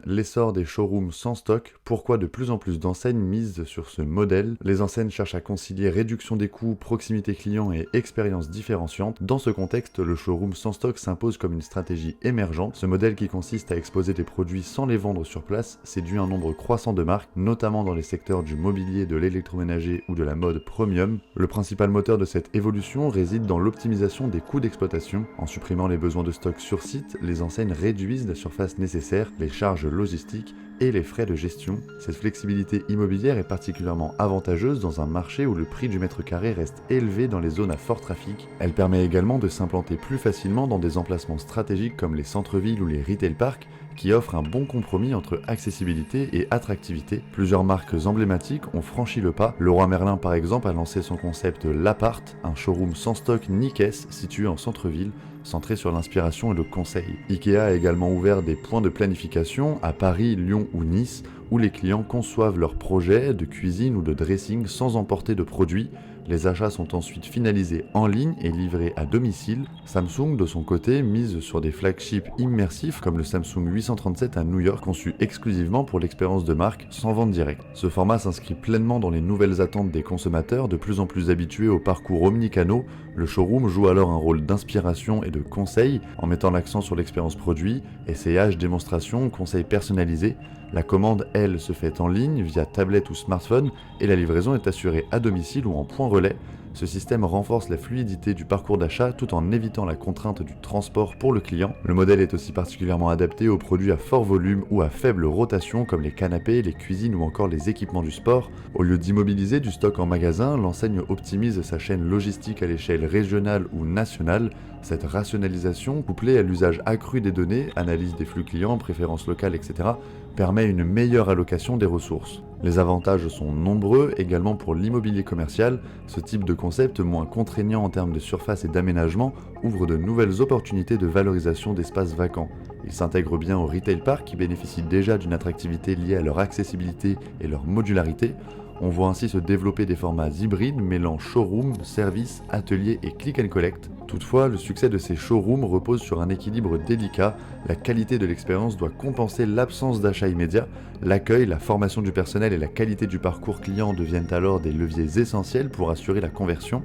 L'essor des showrooms sans stock, pourquoi de plus en plus d'enseignes misent sur ce modèle. Les enseignes cherchent à concilier réduction des coûts, proximité client et expérience différenciante. Dans ce contexte, le showroom sans stock s'impose comme une stratégie émergente. Ce modèle qui consiste à exposer des produits sans les vendre sur place séduit un nombre croissant de marques, notamment dans les secteurs du mobilier, de l'électroménager ou de la mode premium. Le principal moteur de cette évolution réside dans l'optimisation des coûts d'exploitation. En supprimant les besoins de stock sur site, les enseignes réduisent la surface nécessaire, les charges logistiques et les frais de gestion. Cette flexibilité immobilière est particulièrement avantageuse dans un marché où le prix du mètre carré reste élevé dans les zones à fort trafic. Elle permet également de s'implanter plus facilement dans des emplacements stratégiques comme les centres-villes ou les retail parks, qui offrent un bon compromis entre accessibilité et attractivité. Plusieurs marques emblématiques ont franchi le pas. Leroy Merlin par exemple a lancé son concept L'Appart, un showroom sans stock ni caisse situé en centre-ville, centré sur l'inspiration et le conseil. Ikea a également ouvert des points de planification à Paris, Lyon ou Nice, où les clients conçoivent leurs projets de cuisine ou de dressing sans emporter de produits. Les achats sont ensuite finalisés en ligne et livrés à domicile. Samsung, de son côté, mise sur des flagships immersifs comme le Samsung 837 à New York, conçu exclusivement pour l'expérience de marque sans vente directe. Ce format s'inscrit pleinement dans les nouvelles attentes des consommateurs, de plus en plus habitués au parcours omnicanaux. Le showroom joue alors un rôle d'inspiration et de conseil, en mettant l'accent sur l'expérience produit, essayage, démonstration, conseils personnalisés. La commande, elle, se fait en ligne via tablette ou smartphone et la livraison est assurée à domicile ou en point relais. Ce système renforce la fluidité du parcours d'achat tout en évitant la contrainte du transport pour le client. Le modèle est aussi particulièrement adapté aux produits à fort volume ou à faible rotation comme les canapés, les cuisines ou encore les équipements du sport. Au lieu d'immobiliser du stock en magasin, l'enseigne optimise sa chaîne logistique à l'échelle régionale ou nationale. Cette rationalisation, couplée à l'usage accru des données, analyse des flux clients, préférences locales, etc., permet une meilleure allocation des ressources. Les avantages sont nombreux également pour l'immobilier commercial. Ce type de concept, moins contraignant en termes de surface et d'aménagement, ouvre de nouvelles opportunités de valorisation d'espaces vacants. Il s'intègre bien au retail park qui bénéficie déjà d'une attractivité liée à leur accessibilité et leur modularité. On voit ainsi se développer des formats hybrides mêlant showroom, service, atelier et click and collect. Toutefois, le succès de ces showrooms repose sur un équilibre délicat. La qualité de l'expérience doit compenser l'absence d'achat immédiat. L'accueil, la formation du personnel et la qualité du parcours client deviennent alors des leviers essentiels pour assurer la conversion.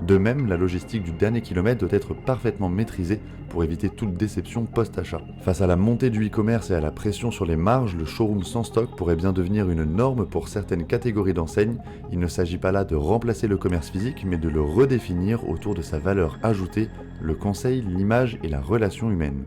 De même, la logistique du dernier kilomètre doit être parfaitement maîtrisée pour éviter toute déception post-achat. Face à la montée du e-commerce et à la pression sur les marges, le showroom sans stock pourrait bien devenir une norme pour certaines catégories d'enseignes. Il ne s'agit pas là de remplacer le commerce physique, mais de le redéfinir autour de sa valeur ajoutée, le conseil, l'image et la relation humaine.